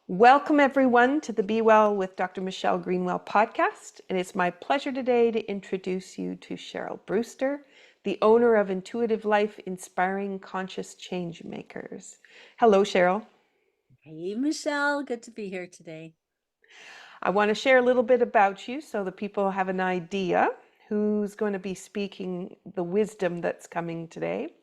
Welcome, everyone, to the Be Well with Dr. Michelle Greenwell podcast. And it's my pleasure today to introduce you to Cheryl Brewster, the owner of Intuitive Life, inspiring conscious change makers. Hello, Cheryl. Hey, Michelle, good to be here today. I want to share a little bit about you so that people have an idea who's going to be speaking the wisdom that's coming today.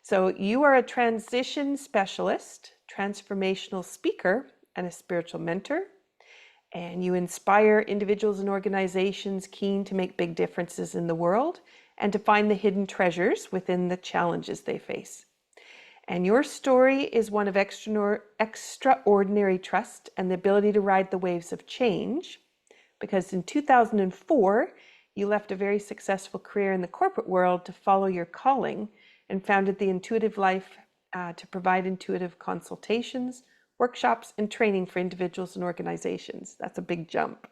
So, you are a transition specialist, transformational speaker, and a spiritual mentor. And you inspire individuals and organizations keen to make big differences in the world and to find the hidden treasures within the challenges they face. And your story is one of extraordinary trust and the ability to ride the waves of change, because in 2004, you left a very successful career in the corporate world to follow your calling and founded the Intuitive Life to provide intuitive consultations, workshops, and training for individuals and organizations. That's a big jump.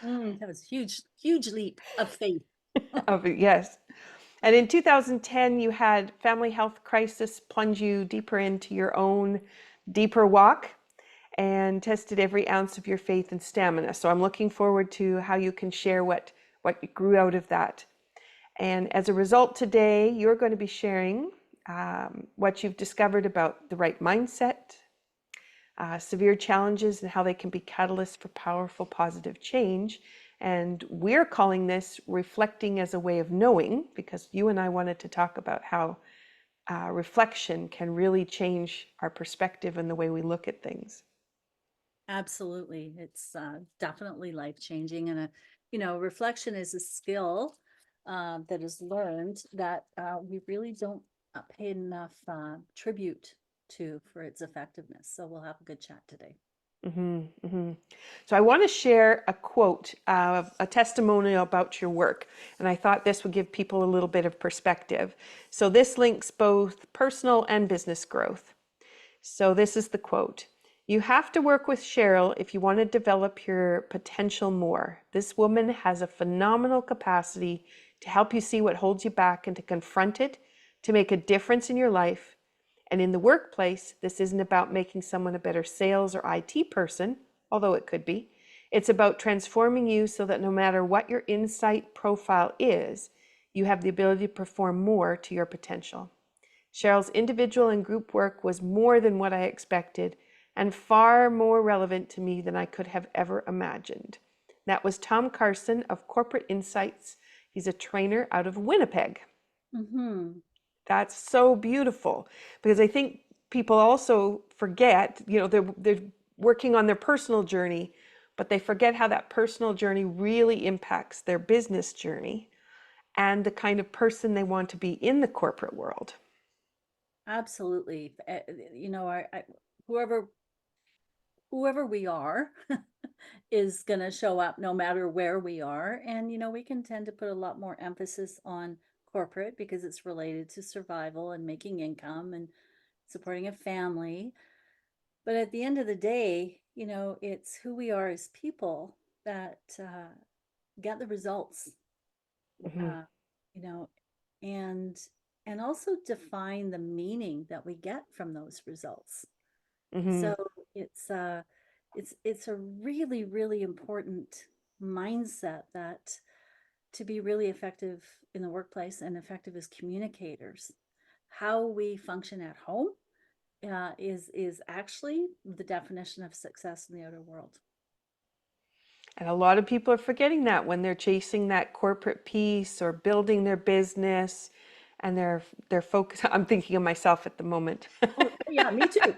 That was huge, huge leap of faith. Yes. And in 2010, you had family health crisis plunge you deeper into your own deeper walk and tested every ounce of your faith and stamina. So I'm looking forward to how you can share what grew out of that. And as a result today, you're going to be sharing what you've discovered about the right mindset, severe challenges and how they can be catalysts for powerful positive change. And we're calling this reflecting as a way of knowing, because you and I wanted to talk about how reflection can really change our perspective and the way we look at things. Absolutely. It's definitely life-changing. And, reflection is a skill that is learned that we really don't pay enough tribute to for its effectiveness. So we'll have a good chat today. So I want to share a quote, a testimonial about your work. And I thought this would give people a little bit of perspective. So this links both personal and business growth. So this is the quote. "You have to work with Cheryl if you want to develop your potential more. This woman has a phenomenal capacity to help you see what holds you back and to confront it, to make a difference in your life. And in the workplace, this isn't about making someone a better sales or IT person, although it could be. It's about transforming you so that no matter what your insight profile is, you have the ability to perform more to your potential. Cheryl's individual and group work was more than what I expected and far more relevant to me than I could have ever imagined." That was Tom Carson of Corporate Insights. He's a trainer out of Winnipeg. Mm-hmm. That's so beautiful, because I think people also forget, they're working on their personal journey, but they forget how that personal journey really impacts their business journey and the kind of person they want to be in the corporate world. Absolutely. Whoever whoever we are is going to show up no matter where we are. And, we can tend to put a lot more emphasis on corporate because it's related to survival and making income and supporting a family. But at the end of the day, it's who we are as people that get the results, Mhm, uh, you know, and and also define the meaning that we get from those results. mhm. So it's uh it's a really, really important mindset that to be really effective in the workplace and effective as communicators, how we function at home is actually the definition of success in the outer world. And a lot of people are forgetting that when they're chasing that corporate piece or building their business, and they're focused. I'm thinking of myself at the moment. Oh, yeah, me too.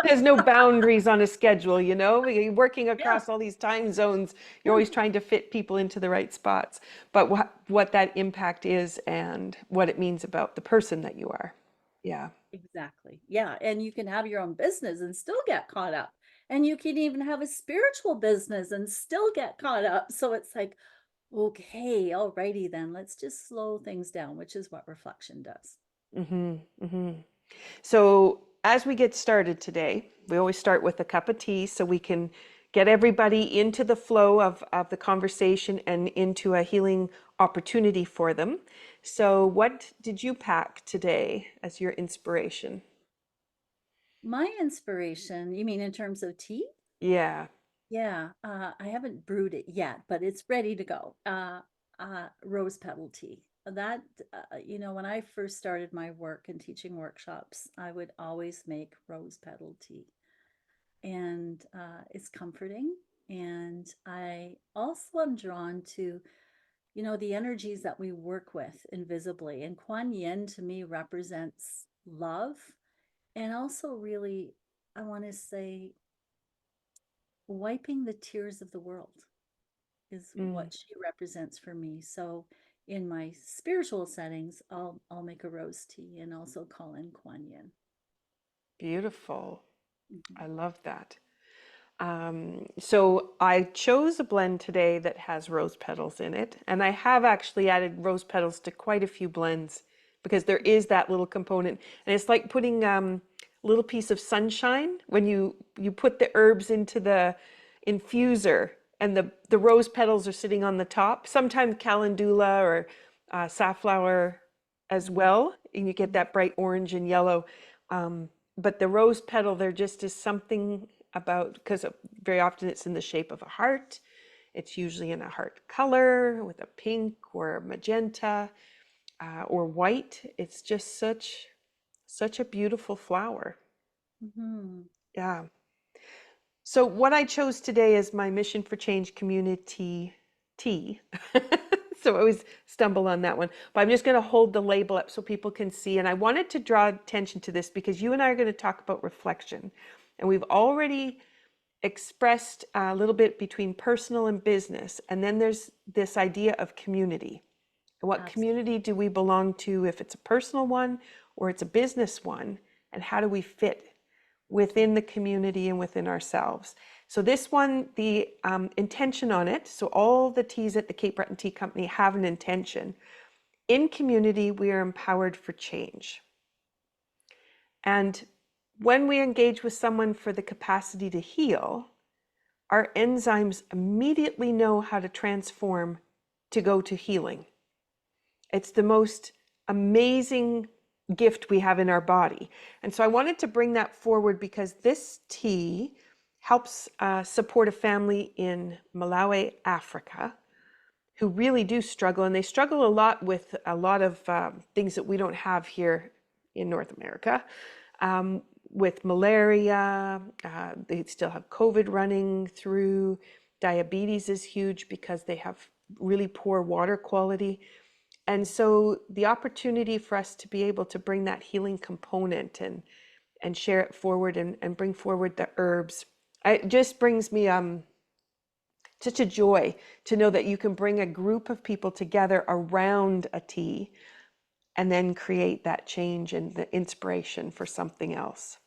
There's no boundaries on a schedule, You're working Yeah. across all these time zones. You're Yeah. always trying to fit people into the right spots. But what that impact is and what it means about the person that you are. Yeah. Exactly. Yeah. And you can have your own business and still get caught up. And you can even have a spiritual business and still get caught up. So it's like, okay, alrighty then, let's just slow things down, which is what reflection does. hmm hmm So as we get started today, we always start with a cup of tea so we can get everybody into the flow of the conversation and into a healing opportunity for them. So what did you pack today as your inspiration? My inspiration, you mean in terms of tea? Yeah. Yeah, I haven't brewed it yet, but it's ready to go. Rose petal tea. That, when I first started my work and teaching workshops, I would always make rose petal tea. And it's comforting. And I also am drawn to, the energies that we work with invisibly. And Kuan Yin to me represents love and also really, I want to say, wiping the tears of the world is Mm, what she represents for me. So in my spiritual settings, I'll make a rose tea and also call in Kuan Yin. beautiful. I Mhm. love that. So I chose a blend today that has rose petals in it, and I have actually added rose petals to quite a few blends because there is that little component, and it's like putting a little piece of sunshine when you put the herbs into the infuser, and the rose petals are sitting on the top. Sometimes calendula or safflower as Mhm. well, and you get that bright orange and yellow. But the rose petal, there just is something about, because very often it's in the shape of a heart. It's usually in a heart color with a pink or magenta or white. It's just such a beautiful flower. Mhm. Yeah. So what I chose today is my Mission for Change community tea. So I always stumble on that one. But I'm just going to hold the label up so people can see. And I wanted to draw attention to this because you and I are going to talk about reflection. And we've already expressed a little bit between personal and business. And then there's this idea of community. And what Absolutely. community do we belong to, if it's a personal one or it's a business one? And how do we fit within the community and within ourselves? So this one, the intention on it, so all the teas at the Cape Breton Tea Company have an intention. In community, we are empowered for change. And when we engage with someone for the capacity to heal, our enzymes immediately know how to transform to go to healing. It's the most amazing gift we have in our body. And so I wanted to bring that forward because this tea helps support a family in Malawi, Africa, who really do struggle. And they struggle a lot with a lot of things that we don't have here in North America. With malaria, they still have COVID running through. Diabetes is huge because they have really poor water quality. And so the opportunity for us to be able to bring that healing component and share it forward and bring forward the herbs, it just brings me such a joy to know that you can bring a group of people together around a tea and then create that change and the inspiration for something else.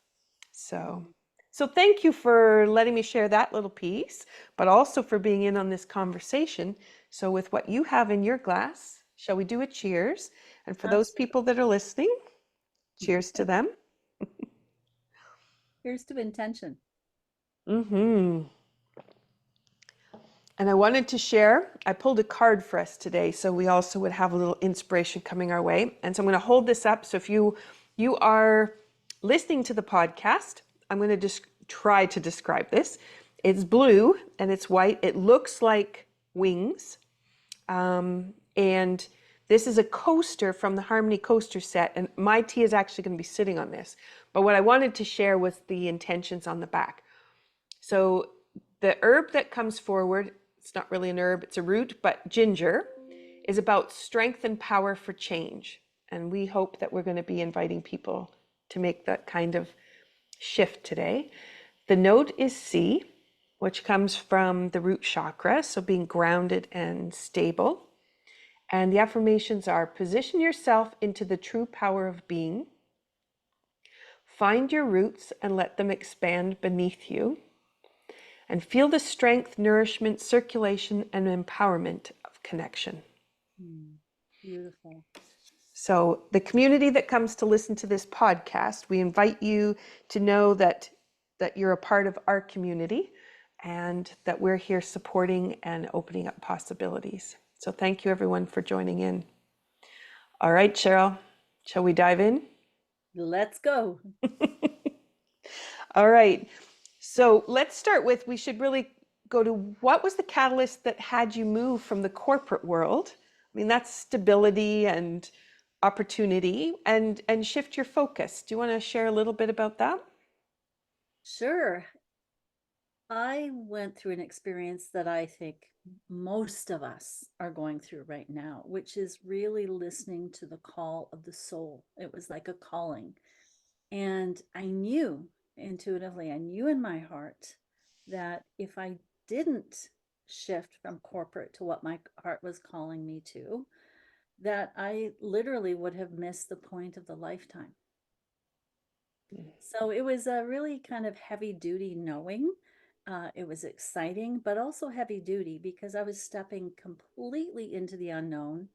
So, Mhm. so thank you for letting me share that little piece, but also for being in on this conversation. So with what you have in your glass, shall we do a cheers? And for those Absolutely. people that are listening, cheers to them. Here's to intention. Mm-hmm. And I wanted to share, I pulled a card for us today, so we also would have a little inspiration coming our way. And so I'm going to hold this up. So if you are listening to the podcast, I'm going to just try to describe this. It's blue and it's white. It looks like wings. And this is a coaster from the Harmony coaster set. And my tea is actually going to be sitting on this. But what I wanted to share was the intentions on the back. So the herb that comes forward, it's not really an herb, it's a root, but ginger is about strength and power for change. And we hope that we're going to be inviting people to make that kind of shift today. The note is C, which comes from the root chakra, so being grounded and stable. And the affirmations are: position yourself into the true power of being, find your roots and let them expand beneath you, and feel the strength, nourishment, circulation, and empowerment of connection. Beautiful. So, the community that comes to listen to this podcast, we invite you to know that you're a part of our community and that we're here supporting and opening up possibilities. So, thank you everyone for joining in. All right, Cheryl, shall we dive in? Let's go. All right. So let's start with, we should really go to what was the catalyst that had you move from the corporate world? I mean, that's stability and opportunity, and shift your focus. Do you want to share a little bit about that? Sure. I went through an experience that I think most of us are going through right now, which is really listening to the call of the soul. It was like a calling. And I knew intuitively, I knew in my heart that if I didn't shift from corporate to what my heart was calling me to, that I literally would have missed the point of the lifetime. So it was a really kind of heavy duty knowing. It was exciting, but also heavy duty because I was stepping completely into the unknown,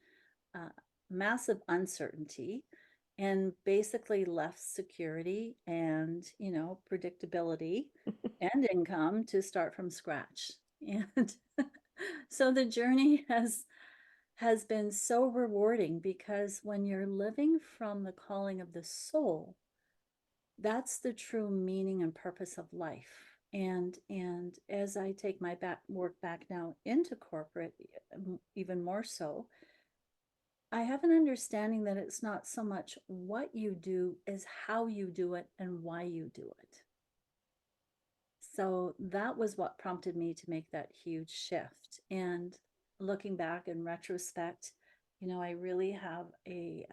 uh, massive uncertainty, and basically left security and, predictability and income to start from scratch. And so the journey has been so rewarding because when you're living from the calling of the soul, that's the true meaning and purpose of life. And as I take my work back now into corporate, even more so, I have an understanding that it's not so much what you do as how you do it and why you do it. So that was what prompted me to make that huge shift. And looking back in retrospect, I really have a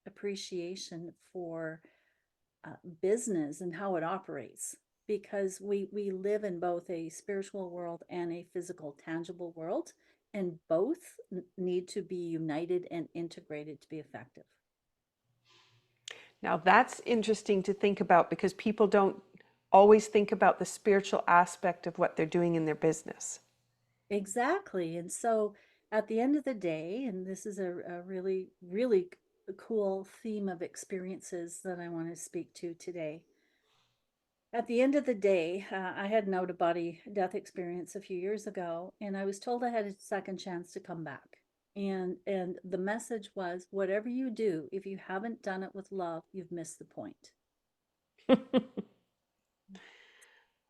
appreciation for business and how it operates, because we live in both a spiritual world and a physical tangible world, and both need to be united and integrated to be effective. Now, that's interesting to think about because people don't always think about the spiritual aspect of what they're doing in their business. Exactly. And so at the end of the day, and this is a really really cool theme of experiences that I want to speak to today. At the end of the day, I had an out of body death experience a few years ago, and I was told I had a second chance to come back. And the message was, whatever you do, if you haven't done it with love, you've missed the point.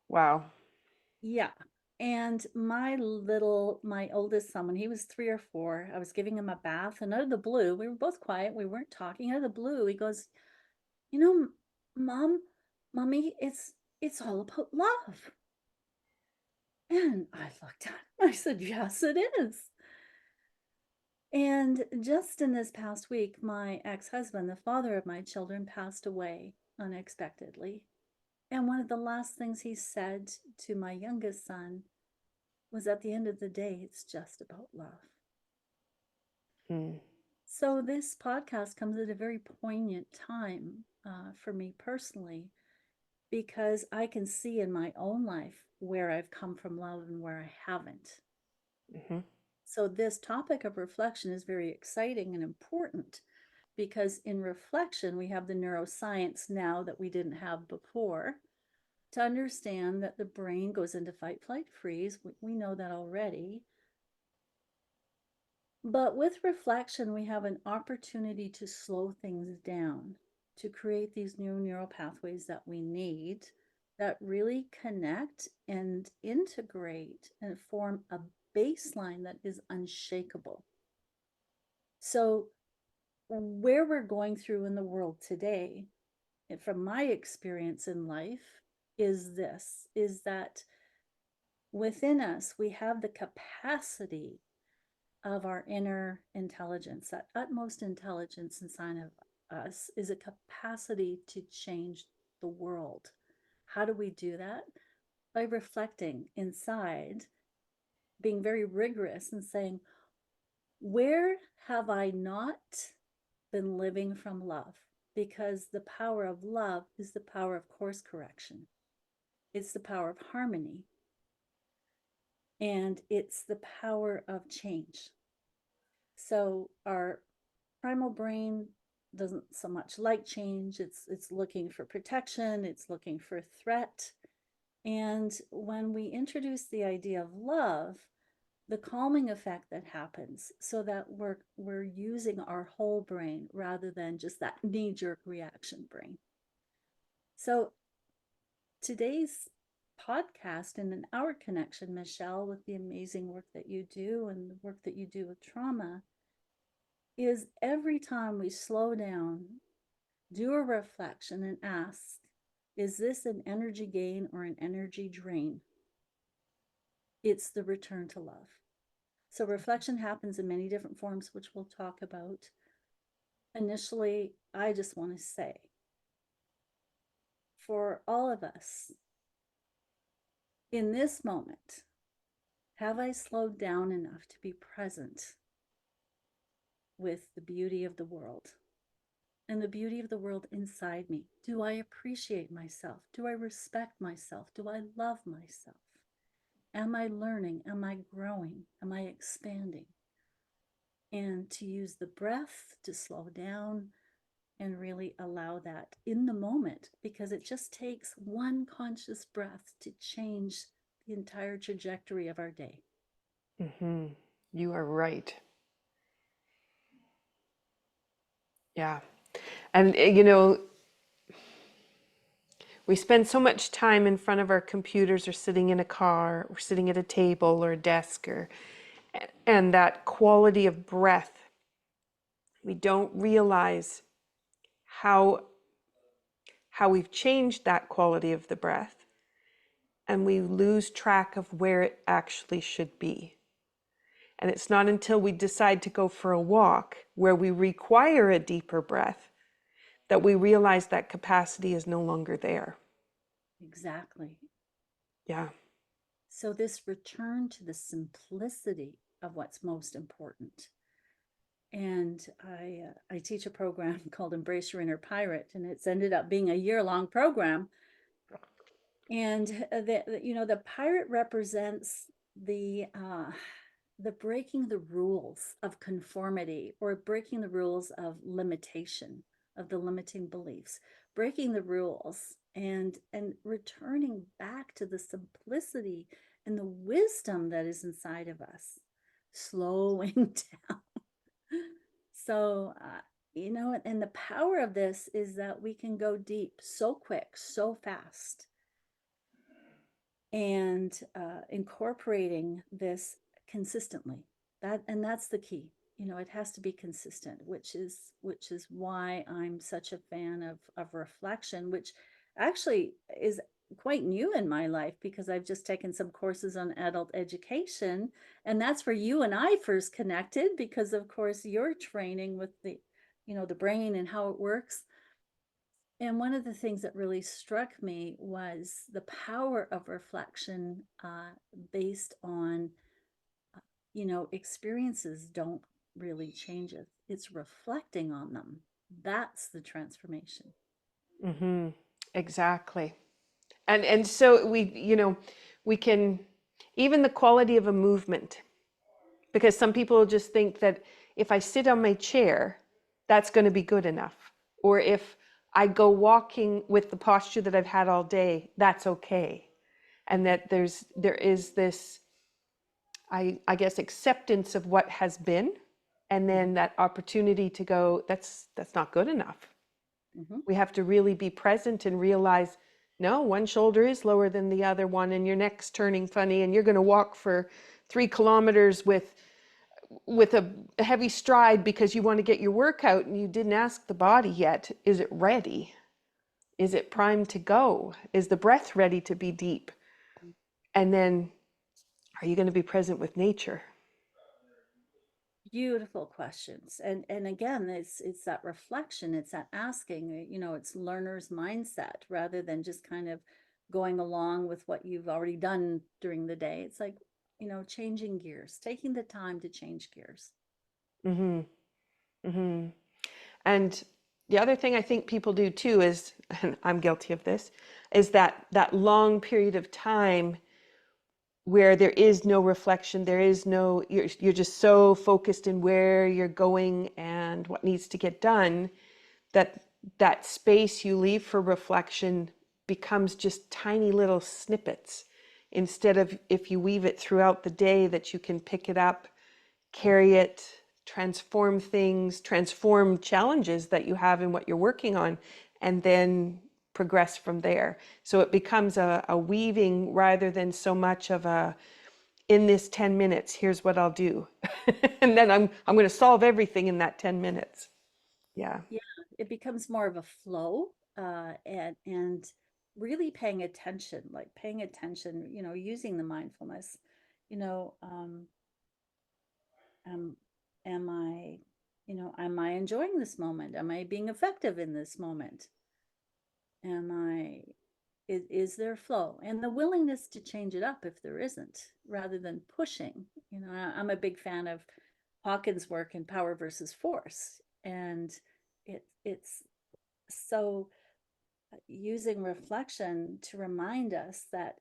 Wow. Yeah. And my oldest son, when he was 3 or 4, I was giving him a bath, and out of the blue, we were both quiet, we weren't talking. Out of the blue, he goes, you know, Mom, Mommy, it's all about love. And I looked at him. I said, yes, it is. And just in this past week, my ex husband, the father of my children, passed away unexpectedly. And one of the last things he said to my youngest son was, at the end of the day, it's just about love. Mm. So this podcast comes at a very poignant time for me personally, because I can see in my own life where I've come from love and where I haven't. Mhm. So, this topic of reflection is very exciting and important because in reflection, we have the neuroscience now that we didn't have before to understand that the brain goes into fight, flight, freeze. We know that already. But with reflection, we have an opportunity to slow things down, to create these new neural pathways that we need that really connect and integrate and form a baseline that is unshakable. So, where we're going through in the world today, and from my experience in life, is that within us we have the capacity of our inner intelligence. That utmost intelligence inside of us is a capacity to change the world. How do we do that? By reflecting inside, being very rigorous and saying, where have I not been living from love? Because the power of love is the power of course correction, it's the power of harmony, and it's the power of change. So our primal brain doesn't so much like change. It's looking for protection, it's looking for threat. And when we introduce the idea of love, the calming effect that happens, so that we're using our whole brain rather than just that knee-jerk reaction brain. So today's podcast and in our connection, Michelle, with the amazing work that you do and the work that you do with trauma, is every time we slow down, do a reflection and ask, is this an energy gain or an energy drain? It's the return to love. So reflection happens in many different forms, which we'll talk about. Initially, I just want to say, for all of us, in this moment, have I slowed down enough to be present with the beauty of the world and the beauty of the world inside me? Do I appreciate myself? Do I respect myself? Do I love myself? Am I learning? Am I growing? Am I expanding? And to use the breath to slow down and really allow that in the moment, because it just takes one conscious breath to change the entire trajectory of our day. Mm-hmm. You are right. Yeah. And, we spend so much time in front of our computers or sitting in a car or sitting at a table or a desk, and that quality of breath, we don't realize how we've changed that quality of the breath, and we lose track of where it actually should be. And it's not until we decide to go for a walk where we require a deeper breath that we realize that capacity is no longer there. Exactly. Yeah. So this return to the simplicity of what's most important. And I teach a program called Embrace Your Inner Pirate, and it's ended up being a year-long program. And the pirate represents the breaking the rules of conformity, or breaking the rules of limitation, of the limiting beliefs, breaking the rules and returning back to the simplicity and the wisdom that is inside of us, slowing down. So, and the power of this is that we can go deep so quick, so fast, and incorporating this consistently. That's the key. It has to be consistent, which is why I'm such a fan of reflection, which actually is quite new in my life, because I've just taken some courses on adult education, and that's where you and I first connected, because of course your training with the brain and how it works. And one of the things that really struck me was the power of reflection, based on, experiences don't really change it. It's reflecting on them. That's the transformation. Mm-hmm. Exactly. And so we can, even the quality of a movement, because some people just think that if I sit on my chair, that's going to be good enough. Or if I go walking with the posture that I've had all day, that's okay. And that there is this, I guess, acceptance of what has been, and then that opportunity to go, that's not good enough. Mm-hmm. We have to really be present and realize, no, one shoulder is lower than the other one, and your neck's turning funny, and you're going to walk for 3 kilometers with a heavy stride because you want to get your workout, and you didn't ask the body yet, is it ready? Is it primed to go? Is the breath ready to be deep? And then, are you going to be present with nature? Beautiful questions. And again, it's that reflection, it's that asking, it's learner's mindset, rather than just kind of going along with what you've already done during the day. It's like, changing gears, taking the time to change gears. Mm-hmm. Mm-hmm. And the other thing I think people do too is, and I'm guilty of this, is that long period of time where there is no reflection, there is no, you're just so focused in where you're going and what needs to get done, that space you leave for reflection becomes just tiny little snippets, instead of, if you weave it throughout the day, that you can pick it up, carry it, transform things, transform challenges that you have in what you're working on, and then progress from there. So it becomes a weaving rather than so much of a, in this 10 minutes, here's what I'll do. And then I'm going to solve everything in that 10 minutes. Yeah. Yeah, it becomes more of a flow, and really paying attention, using the mindfulness, you know, um, am I, am I enjoying this moment? Am I being effective in this moment? Am I, is there flow and the willingness to change it up if there isn't, rather than pushing? I'm a big fan of Hawkins' work in Power versus Force, and it's so using reflection to remind us that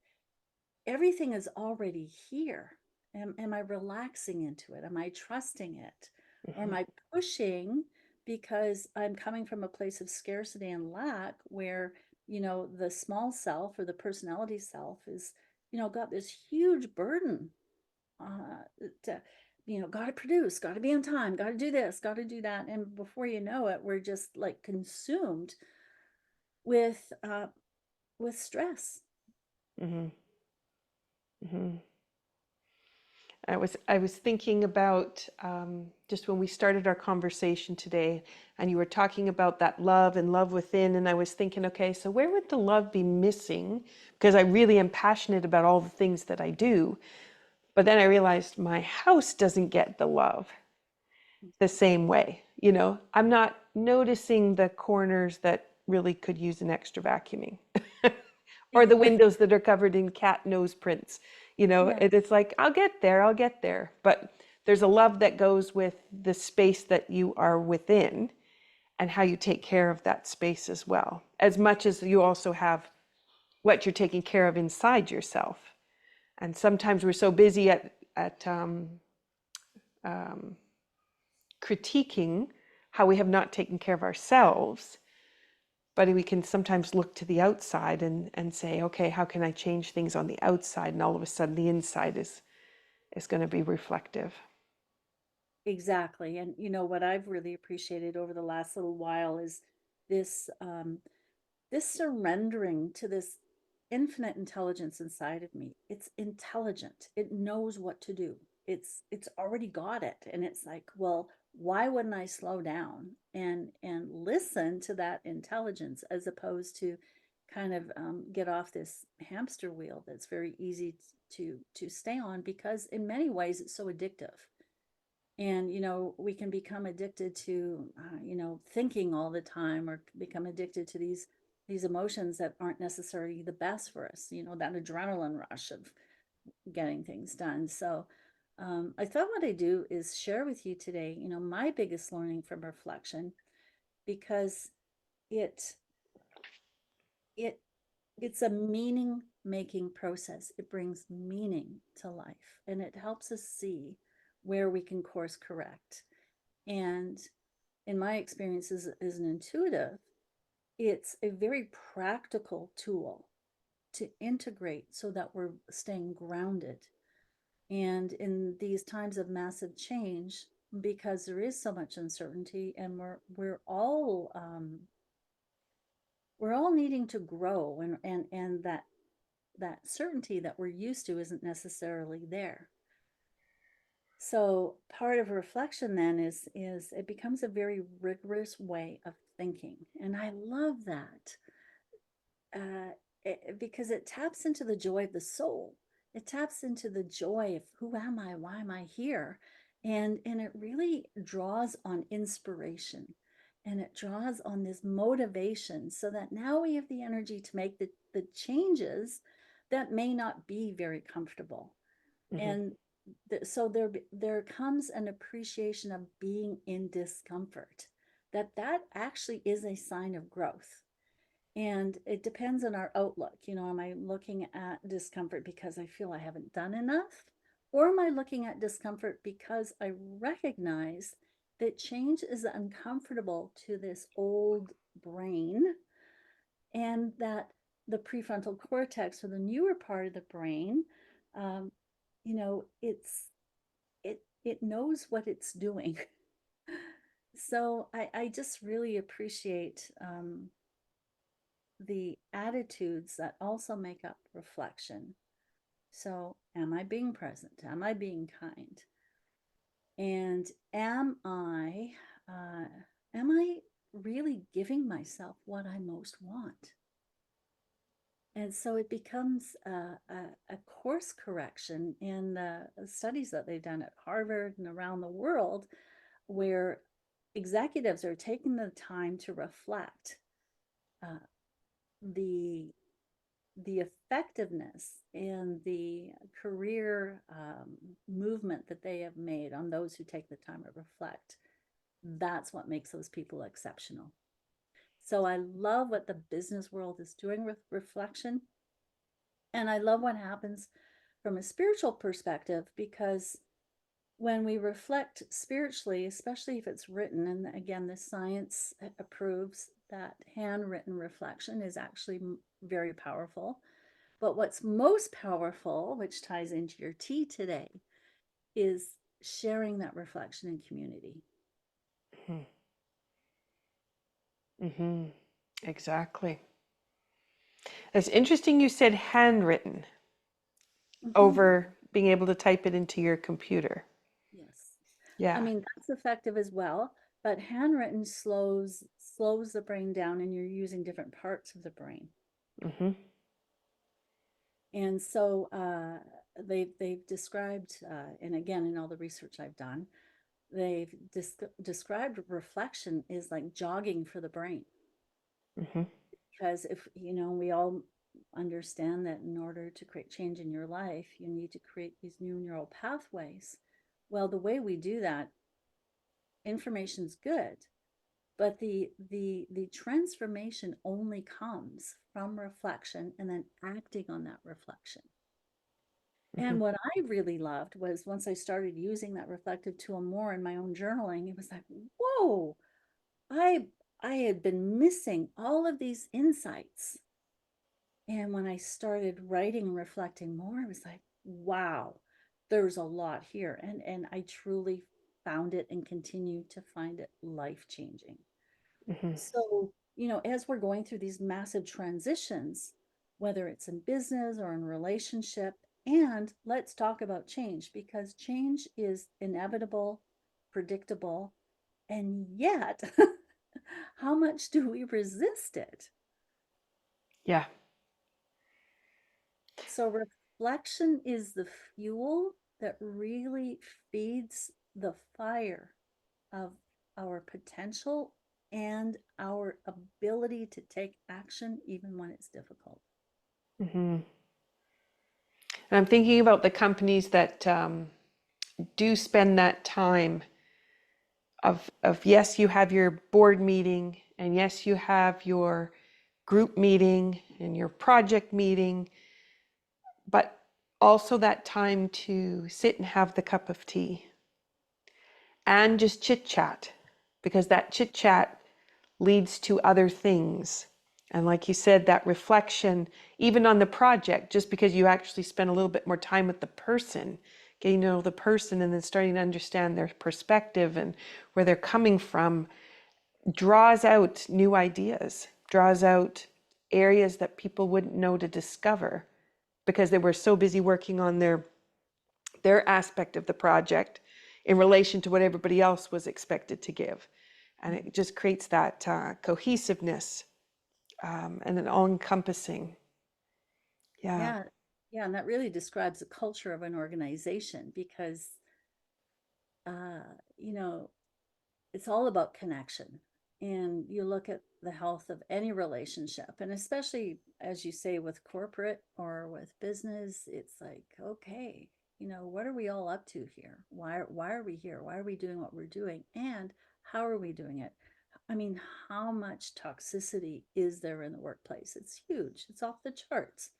everything is already here. Am I relaxing into it? Am I trusting it? Or am Mhm. I pushing because I'm coming from a place of scarcity and lack where, the small self or the personality self is, got this huge burden to, got to produce, got to be on time, got to do this, got to do that. And before you know it, we're just like consumed with stress. Mhm. Mhm. I was thinking about just when we started our conversation today, and you were talking about that love and love within, and I was thinking, okay, so where would the love be missing? Because I really am passionate about all the things that I do, but then I realized my house doesn't get the love the same way. I'm not noticing the corners that really could use an extra vacuuming. Or the Yeah. windows that are covered in cat nose prints. Yeah. It's like, I'll get there. But there's a love that goes with the space that you are within and how you take care of that space as well, as much as you also have what you're taking care of inside yourself. And sometimes we're so busy at critiquing how we have not taken care of ourselves, but we can sometimes look to the outside and say, okay, how can I change things on the outside? And all of a sudden the inside is going to be reflective. Exactly. And what I've really appreciated over the last little while is this this surrendering to this infinite intelligence inside of me. It's intelligent. It knows what to do. It's already got it. And it's like, well, why wouldn't I slow down and listen to that intelligence, as opposed to kind of get off this hamster wheel that's very easy to stay on, because in many ways it's so addictive. And we can become addicted to thinking all the time, or become addicted to these emotions that aren't necessarily the best for us, that adrenaline rush of getting things done. So I thought what I do is share with you today, my biggest learning from reflection, because it it it's a meaning making process. It brings meaning to life, and it helps us see where we can course correct. And in my experience as an intuitive, it's a very practical tool to integrate so that we're staying grounded. And in these times of massive change, because there is so much uncertainty, and we're all needing to grow, and that certainty that we're used to isn't necessarily there. So part of reflection then is it becomes a very rigorous way of thinking, and I love that, uh, because it taps into the joy of the soul. It taps into the joy of who am I, why am I here, and it really draws on inspiration, and it draws on this motivation, so that now we have the energy to make the changes that may not be very comfortable. Mm-hmm. And so there comes an appreciation of being in discomfort, that actually is a sign of growth. And it depends on our outlook. Am I looking at discomfort because I feel I haven't done enough? Or am I looking at discomfort because I recognize that change is uncomfortable to this old brain, and that the prefrontal cortex, or the newer part of the brain, um, it knows what it's doing. So I just really appreciate the attitudes that also make up reflection. So, am I being present? Am I being kind? And uh, am I really giving myself what I most want? And so it becomes a course correction in the studies that they've done at Harvard and around the world, where executives are taking the time to reflect uh, the the effectiveness and the career movement that they have made on those who take the time to reflect. That's what makes those people exceptional. So I love what the business world is doing with reflection. And I love what happens from a spiritual perspective, because when we reflect spiritually, especially if it's written, and again, the science approves that handwritten reflection is actually very powerful. But what's most powerful, which ties into your tea today, is sharing that reflection in community. Mm-hmm. Mm-hmm. Exactly. It's interesting you said handwritten Mm-hmm. over being able to type it into your computer. Yes. I Yeah. mean, that's effective as well, but handwritten slows the brain down, and you're using different parts of the brain. Mm-hmm. And so they've described, and again, in all the research I've done, they've described reflection is like jogging for the brain. Mm-hmm. Because if, we all understand that in order to create change in your life, you need to create these new neural pathways. Well, the way we do that, information's good, but the transformation only comes from reflection and then acting on that reflection. Mm-hmm. And what I really loved was once I started using that reflective tool more in my own journaling, it was like, whoa, I I had been missing all of these insights. And when I started writing and reflecting more, it was like, wow, there's a lot here. And I truly found it and continue to find it life changing. Mm-hmm. So, as we're going through these massive transitions, whether it's in business or in relationship, and let's talk about change, because change is inevitable, predictable, and yet, how much do we resist it? Yeah. So, reflection is the fuel that really feeds the fire of our potential and our ability to take action even when it's difficult. Mm-hmm. And I'm thinking about the companies that do spend that time of yes, you have your board meeting, and yes, you have your group meeting and your project meeting, but also that time to sit and have the cup of tea and just chit chat, because that chit chat leads to other things. And like you said, that reflection, even on the project, just because you actually spend a little bit more time with the person, getting to know the person and then starting to understand their perspective and where they're coming from, draws out new ideas, draws out areas that people wouldn't know to discover because they were so busy working on their aspect of the project in relation to what everybody else was expected to give. And it just creates that cohesiveness and an all-encompassing. Yeah. Yeah. Yeah. And that really describes the culture of an organization, because, uh, you know, it's all about connection. And you look at the health of any relationship, and especially as you say with corporate or with business, it's like, okay, what are we all up to here? Why are we here? Why are we doing what we're doing? And how are we doing it? I mean, how much toxicity is there in the workplace? It's huge. It's off the charts.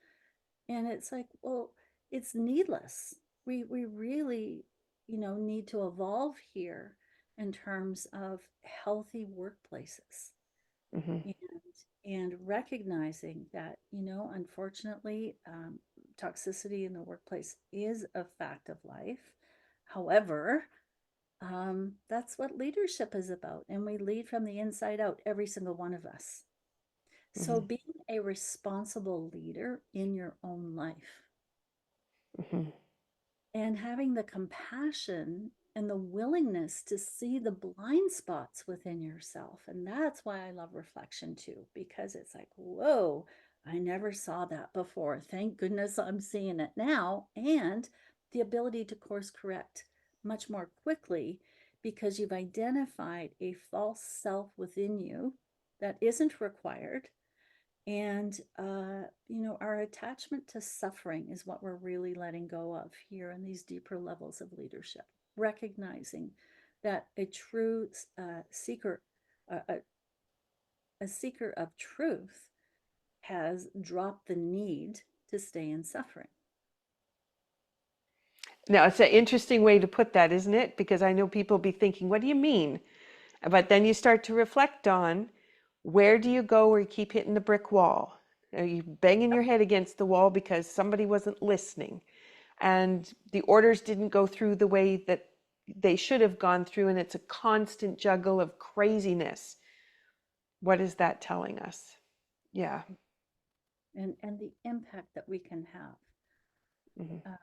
And it's like, well, it's needless. We really, need to evolve here in terms of healthy workplaces, Mm-hmm. and recognizing that, unfortunately, toxicity in the workplace is a fact of life. However, that's what leadership is about, and we lead from the inside out, every single one of us. So being a responsible leader in your own life Hmm. and having the compassion and the willingness to see the blind spots within yourself. And that's why I love reflection too, because it's like, whoa, I never saw that before. Thank goodness I'm seeing it now. And the ability to course correct much more quickly because you've identified a false self within you that isn't required. And, our attachment to suffering is what we're really letting go of here in these deeper levels of leadership, recognizing that a true seeker, a, a seeker of truth, has dropped the need to stay in suffering. Now, it's an interesting way to put that, isn't it? Because I know people be thinking, what do you mean? But then you start to reflect on, where do you go where you keep hitting the brick wall? Are you banging your head against the wall because somebody wasn't listening and the orders didn't go through the way that they should have gone through, and it's a constant juggle of craziness? What is that telling us? Yeah. And the impact that we can have. Hmm. Uh,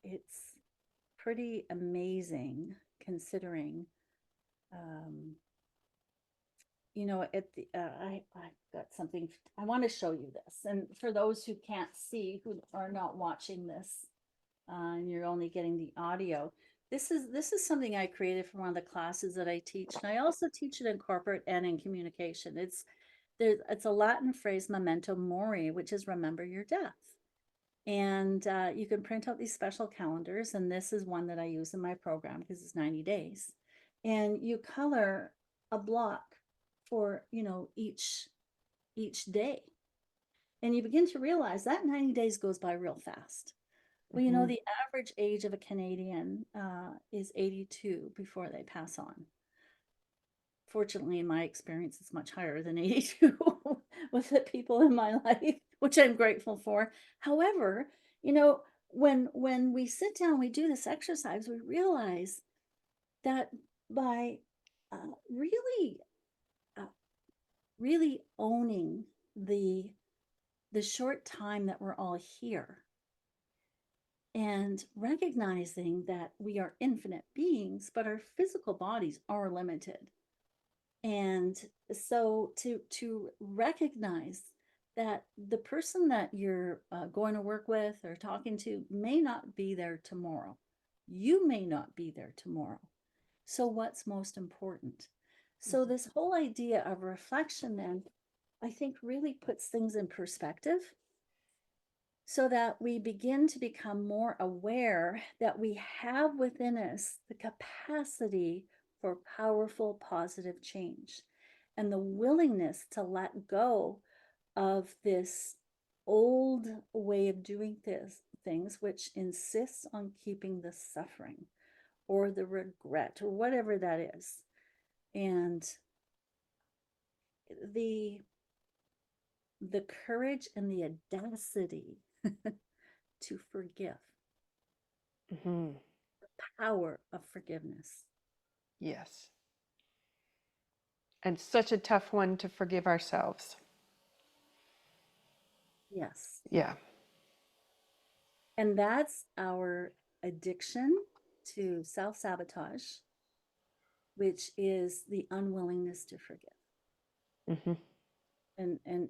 it's pretty amazing considering um, at the I've got something I want to show you this. And for those who can't see, who are not watching this, and you're only getting the audio, this is something I created for one of the classes that I teach, and I also teach it in corporate and in communication. It's a Latin phrase, memento mori, which is remember your death. And you can print out these special calendars, and this is one that I use in my program because it's 90 days. And you color a block for, each day. And you begin to realize that 90 days goes by real fast. Well, Hmm. the average age of a Canadian is 82 before they pass on. Fortunately, in my experience, it's much higher than 82 with the people in my life, which I'm grateful for. However, when we sit down, we do this exercise, we realize that by really, uh, really owning the short time that we're all here and recognizing that we are infinite beings, but our physical bodies are limited. And so to recognize that the person that you're going to work with or talking to may not be there tomorrow. You may not be there tomorrow. So what's most important? So this whole idea of reflection then, I think, really puts things in perspective so that we begin to become more aware that we have within us the capacity for powerful positive change and the willingness to let go of this old way of doing things, which insists on keeping the suffering or the regret or whatever that is. And the the courage and the audacity to forgive, Hmm. power of forgiveness. Yes. And such a tough one to forgive ourselves. Yes. Yeah. And that's our addiction to self sabotage, which is the unwillingness to forgive. Hmm.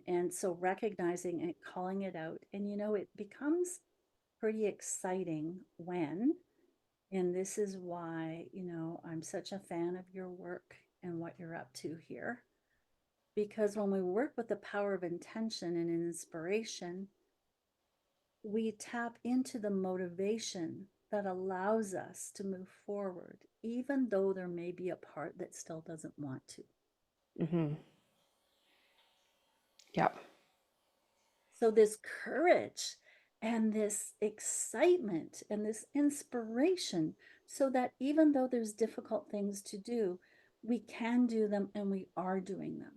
And so recognizing and calling it out. And it becomes pretty exciting when, and this is why, I'm such a fan of your work and what you're up to here. Because when we work with the power of intention and inspiration, we tap into the motivation that allows us to move forward, even though there may be a part that still doesn't want to. Hmm. Yeah. So, this courage and this excitement and this inspiration, so that even though there's difficult things to do, we can do them and we are doing them.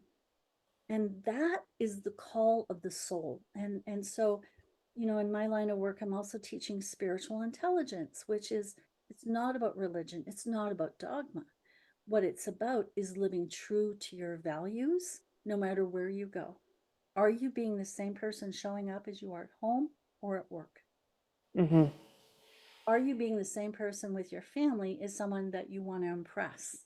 And that is the call of the soul. And so, in my line of work, I'm also teaching spiritual intelligence, which is, it's not about religion, it's not about dogma. What it's about is living true to your values no matter where you go. Are you being the same person showing up as you are at home or at work? Hmm. Are you being the same person with your family as someone that you want to impress?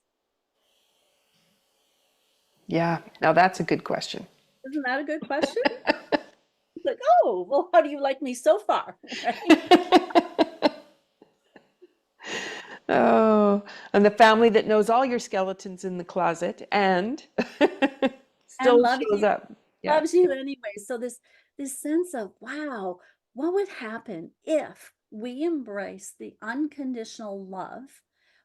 Yeah. Now that's a good question. Isn't that a good question? It's like, oh, well, how do you like me so far? Right? Oh, and the family that knows all your skeletons in the closet and And still shows up. Yeah. loves you anyway. So this sense of, wow, what would happen if we embrace the unconditional love,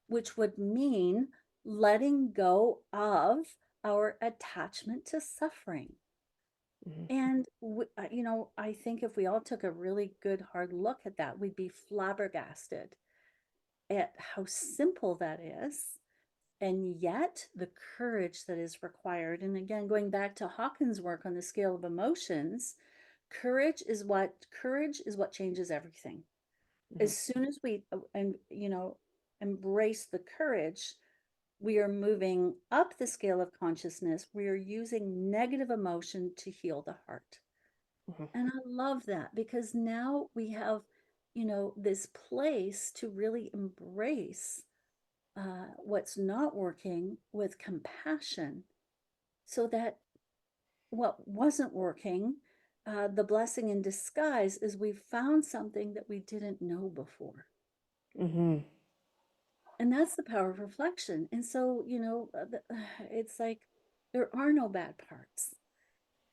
which would mean letting go of our attachment to suffering. Mhm. And I think if we all took a really good hard look at that, we'd be flabbergasted at how simple that is, and yet the courage that is required. And again, going back to Hawkins' work on the scale of emotions, courage is what changes everything. Mhm. As soon as we and embrace the courage, we are moving up the scale of consciousness. We are using negative emotion to heal the heart. Mhm. And I love that because now we have, this place to really embrace what's not working with compassion so that what wasn't working, the blessing in disguise is we found something that we didn't know before. Mhm. And that's the power of reflection. And so, it's like there are no bad parts.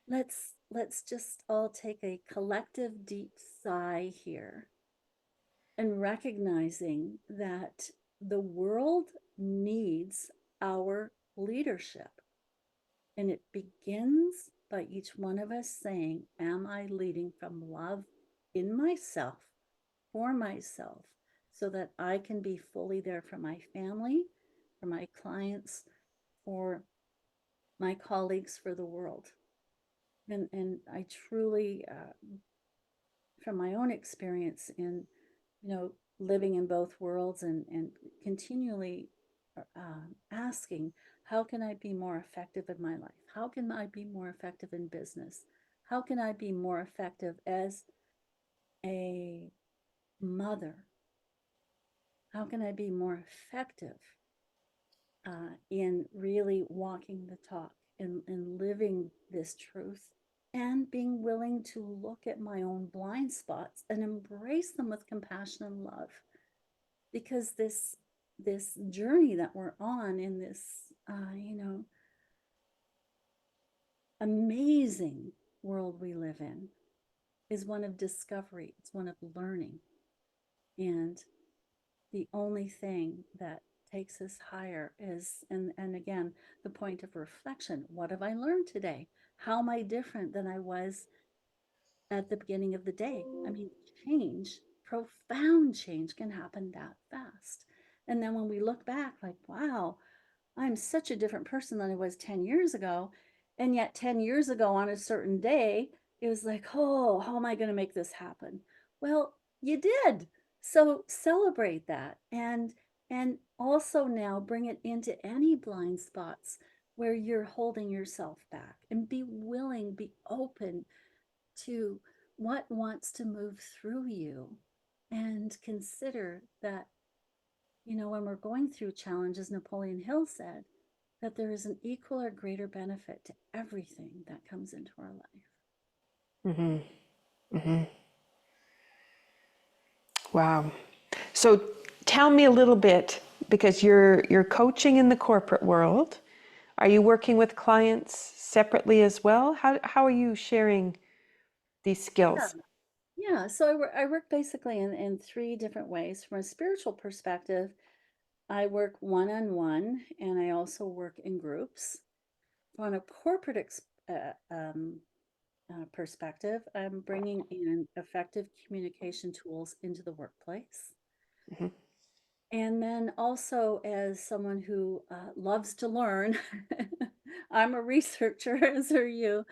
Let's just all take a collective deep sigh here and recognizing that the world needs our leadership. And it begins by each one of us saying, am I leading from love in myself, for myself, so that I can be fully there for my family, for my clients, for my colleagues, for the world? And I truly, from my own experience in, living in both worlds and continually asking, how can I be more effective in my life? How can I be more effective in business? How can I be more effective as a mother? How can I be more effective in really walking the talk and living this truth and being willing to look at my own blind spots and embrace them with compassion and love? Because this journey that we're on in this amazing world we live in is one of discovery, it's one of learning. And the only thing that takes us higher is, and again, the point of reflection. What have I learned today? How am I different than I was at the beginning of the day? I mean, change, profound change can happen that fast. And then when we look back, like, wow, I'm such a different person than I was 10 years ago. And yet 10 years ago on a certain day, it was like, oh, how am I going to make this happen? Well, you did. So celebrate that. And also now bring it into any blind spots where you're holding yourself back, and be willing, be open to what wants to move through you, and consider that, when we're going through challenges, Napoleon Hill said that there is an equal or greater benefit to everything that comes into our life. Mhm. Mhm. Wow. So tell me a little bit, because you're coaching in the corporate world. Are you working with clients separately as well? How are you sharing these Yeah. skills? Yeah. So I work basically in three different ways. From a spiritual perspective, I work one on one, and I also work in groups. On a corporate perspective, I'm bringing in effective communication tools into the workplace. Mhm. And then also, as someone who loves to learn, I'm a researcher, as are you.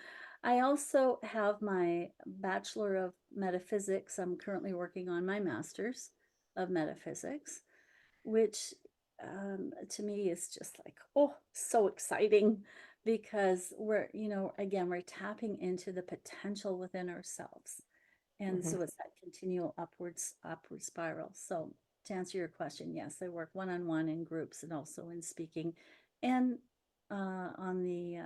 I also have my Bachelor of Metaphysics. I'm currently working on my Master's of Metaphysics, which to me is just like, oh, so exciting because we're, again, we're tapping into the potential within ourselves. And Hmm. so it's that continual upward spiral. So to answer your question, yes, I work one-on-one in groups and also in speaking. And on the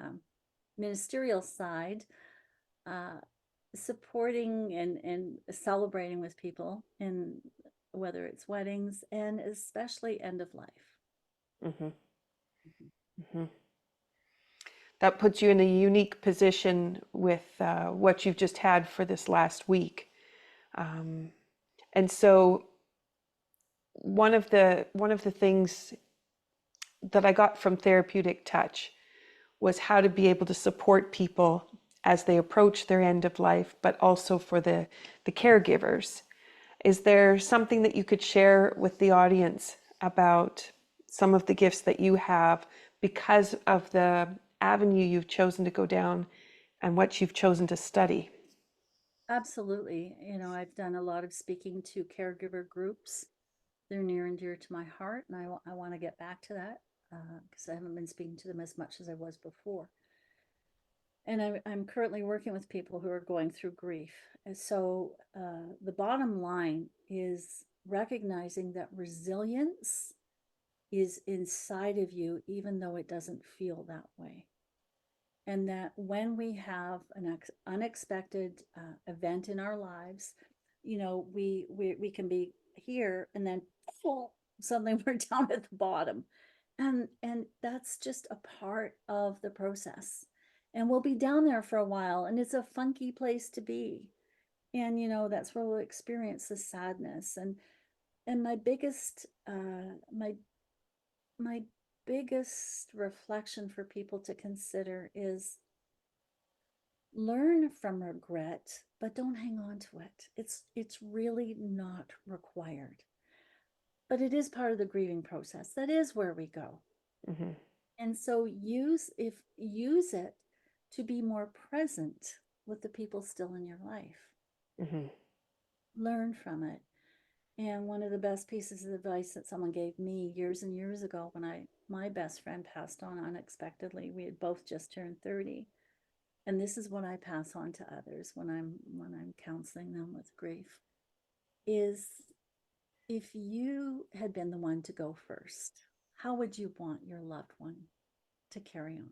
ministerial side, uh, supporting and celebrating with people, in whether it's weddings and especially end of life. Hmm. Mhm. Hmm. That puts you in a unique position with what you've just had for this last week. Um, and so one of the things that I got from therapeutic touch was how to be able to support people as they approach their end of life, but also for the caregivers. Is there something that you could share with the audience about some of the gifts that you have because of the avenue you've chosen to go down and what you've chosen to study? Absolutely. I've done a lot of speaking to caregiver groups. They're near and dear to my heart, and I want to get back to that because I haven't been speaking to them as much as I was before. And I'm currently working with people who are going through grief. And so the bottom line is recognizing that resilience is inside of you, even though it doesn't feel that way. And that when we have an unexpected event in our lives, we can be here and then suddenly we're down at the bottom, and that's just a part of the process. And we'll be down there for a while, and it's a funky place to be. And that's where we'll experience the sadness. And my biggest reflection for people to consider is learn from regret, but don't hang on to it. It's really not required. But it is part of the grieving process. That is where we go. Hmm. And so use it to be more present with the people still in your life. Hmm. Learn from it. And one of the best pieces of advice that someone gave me years and years ago when my best friend passed on unexpectedly, we had both just turned 30. And this is what I pass on to others when I'm counseling them with grief, is if you had been the one to go first, how would you want your loved one to carry on?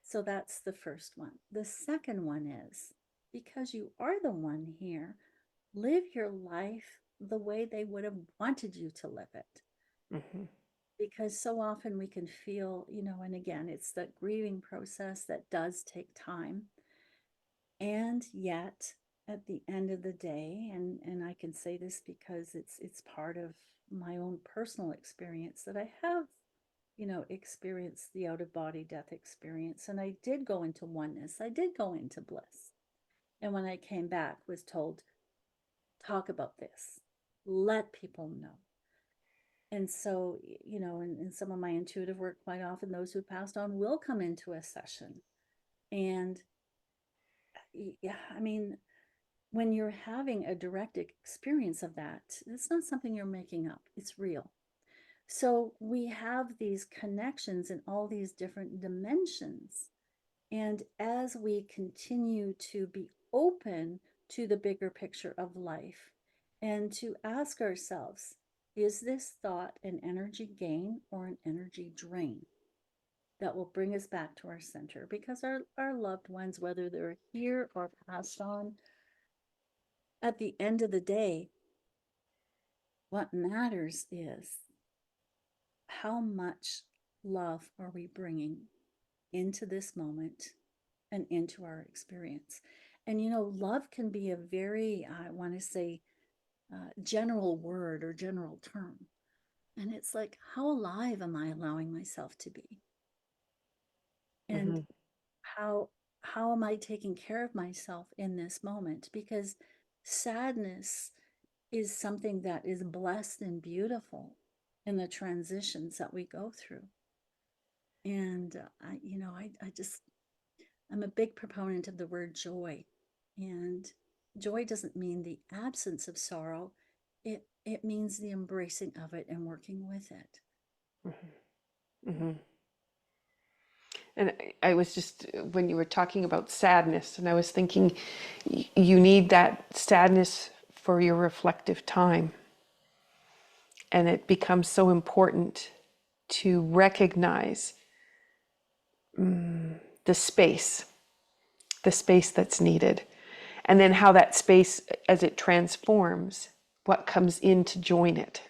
So that's the first one. The second one is, because you are the one here, live your life the way they would have wanted you to live it. Hmm. Because so often we can feel, and again, it's that grieving process that does take time. And yet, at the end of the day, and I can say this because it's part of my own personal experience, that I have, experienced the out of body death experience, and I did go into oneness. I did go into bliss. And when I came back, was told, talk about this, let people know. And so, in some of my intuitive work, quite often those who passed on will come into a session. And yeah, I mean, when you're having a direct experience of that, it's not something you're making up, it's real. So we have these connections in all these different dimensions. And as we continue to be open to the bigger picture of life and to ask ourselves, is this thought an energy gain or an energy drain that will bring us back to our center? Because our loved ones, whether they're here or passed on, at the end of the day, what matters is how much love are we bringing into this moment and into our experience. And love can be a very, I want to say, general word or general term. And it's like, how alive am I allowing myself to be? And Hmm. how am I taking care of myself in this moment? Because sadness is something that is blessed and beautiful in the transitions that we go through. And I'm a big proponent of the word joy. And joy doesn't mean the absence of sorrow. It means the embracing of it and working with it. Hmm. And I was just, when you were talking about sadness, and I was thinking you need that sadness for your reflective time. And it becomes so important to recognize the space, the space that's needed. And then how that space, as it transforms, what comes in to join it,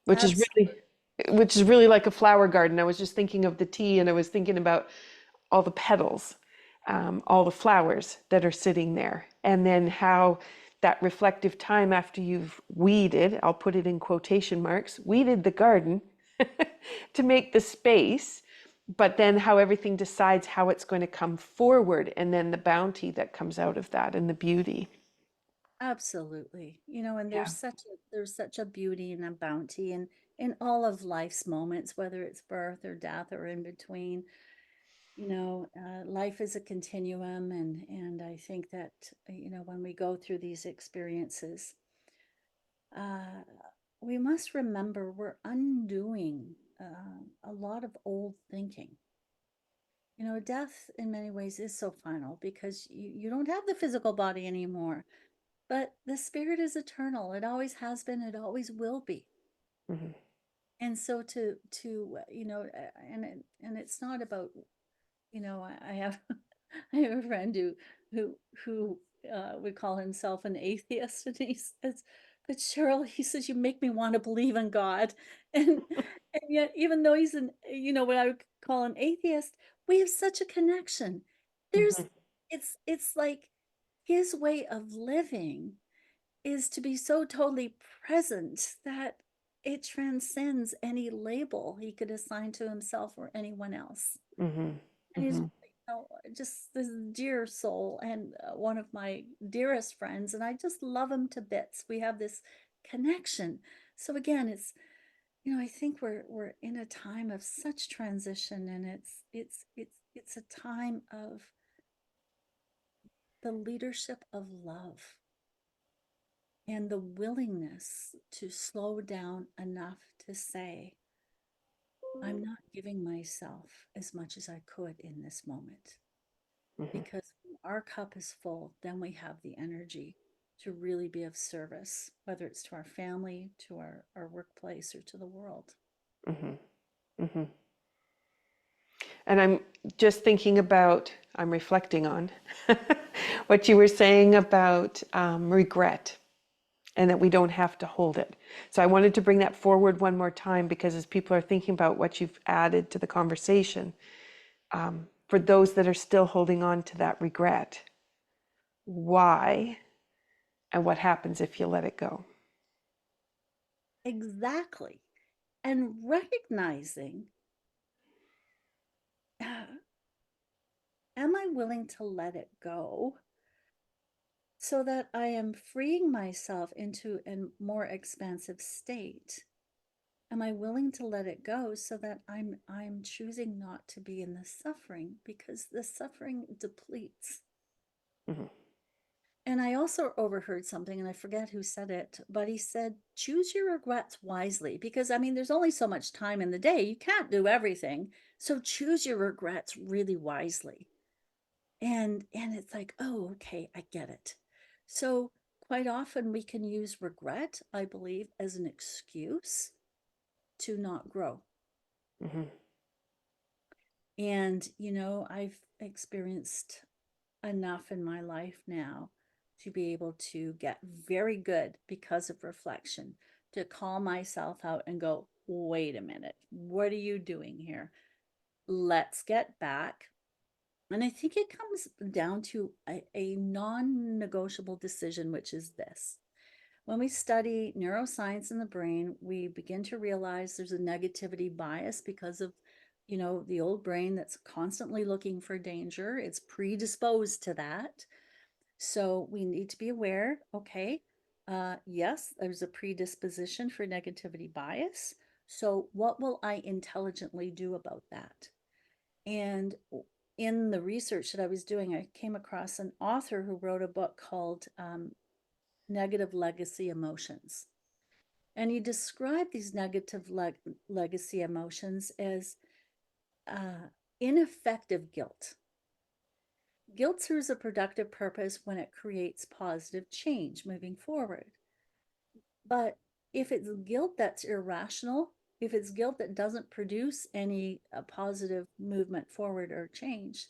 which is really, Absolutely. which is really like a flower garden. I was just thinking of the tea, and I was thinking about all the petals, all the flowers that are sitting there, and then how that reflective time after you've weeded, I'll put it in quotation marks, weeded the garden to make the space, but then how everything decides how it's going to come forward, and then the bounty that comes out of that and the beauty. Absolutely. And Yeah. there's such a beauty and a bounty in all of life's moments, whether it's birth or death or in between. Life is a continuum, and I think that when we go through these experiences, uh, we must remember we're undoing a lot of old thinking. Death in many ways is so final because you don't have the physical body anymore, but the spirit is eternal. It always has been, it always will be. Mhm. And so and it's not about, I have I have a friend who who would call himself an atheist, and he says, "But Cheryl," he says, "you make me want to believe in God," and and yet, even though he's what I would call an atheist, we have such a connection. There's, Mhm. it's like his way of living is to be so totally present that it transcends any label he could assign to himself or anyone else. Mhm. And he's, Mhm. just this dear soul, and one of my dearest friends, and I just love him to bits. We have this connection. So again, it's, I think we're in a time of such transition, and it's a time of the leadership of love and the willingness to slow down enough to say, I'm not giving myself as much as I could in this moment. Mhm. Because when our cup is full, then we have the energy to really be of service, whether it's to our family, to our workplace, or to the world. Mhm. Mhm. And I'm just thinking about, I'm reflecting on what you were saying about regret, and that we don't have to hold it. So I wanted to bring that forward one more time, because as people are thinking about what you've added to the conversation, for those that are still holding on to that regret, why and what happens if you let it go? Exactly. And recognizing, am I willing to let it go so that I am freeing myself into a more expansive state? Am I willing to let it go so that I'm choosing not to be in the suffering, because the suffering depletes. Mhm. And I also overheard something, and I forget who said it, but he said, choose your regrets wisely, because I mean, there's only so much time in the day. You can't do everything. So choose your regrets really wisely. And it's like, oh, okay, I get it. So quite often we can use regret, I believe, as an excuse to not grow. Mhm. And, I've experienced enough in my life now to be able to get very good because of reflection, to call myself out and go, wait a minute, what are you doing here? Let's get back. And I think it comes down to a non negotiable decision, which is this. When we study neuroscience in the brain, we begin to realize there's a negativity bias because of, the old brain that's constantly looking for danger. It's predisposed to that. So we need to be aware, okay, yes, there's a predisposition for negativity bias. So what will I intelligently do about that? And in the research that I was doing, I came across an author who wrote a book called Negative Legacy Emotions. And he described these negative legacy emotions as ineffective guilt. Guilt serves a productive purpose when it creates positive change moving forward. But if it's guilt that's irrational, if it's guilt that doesn't produce any positive movement forward or change,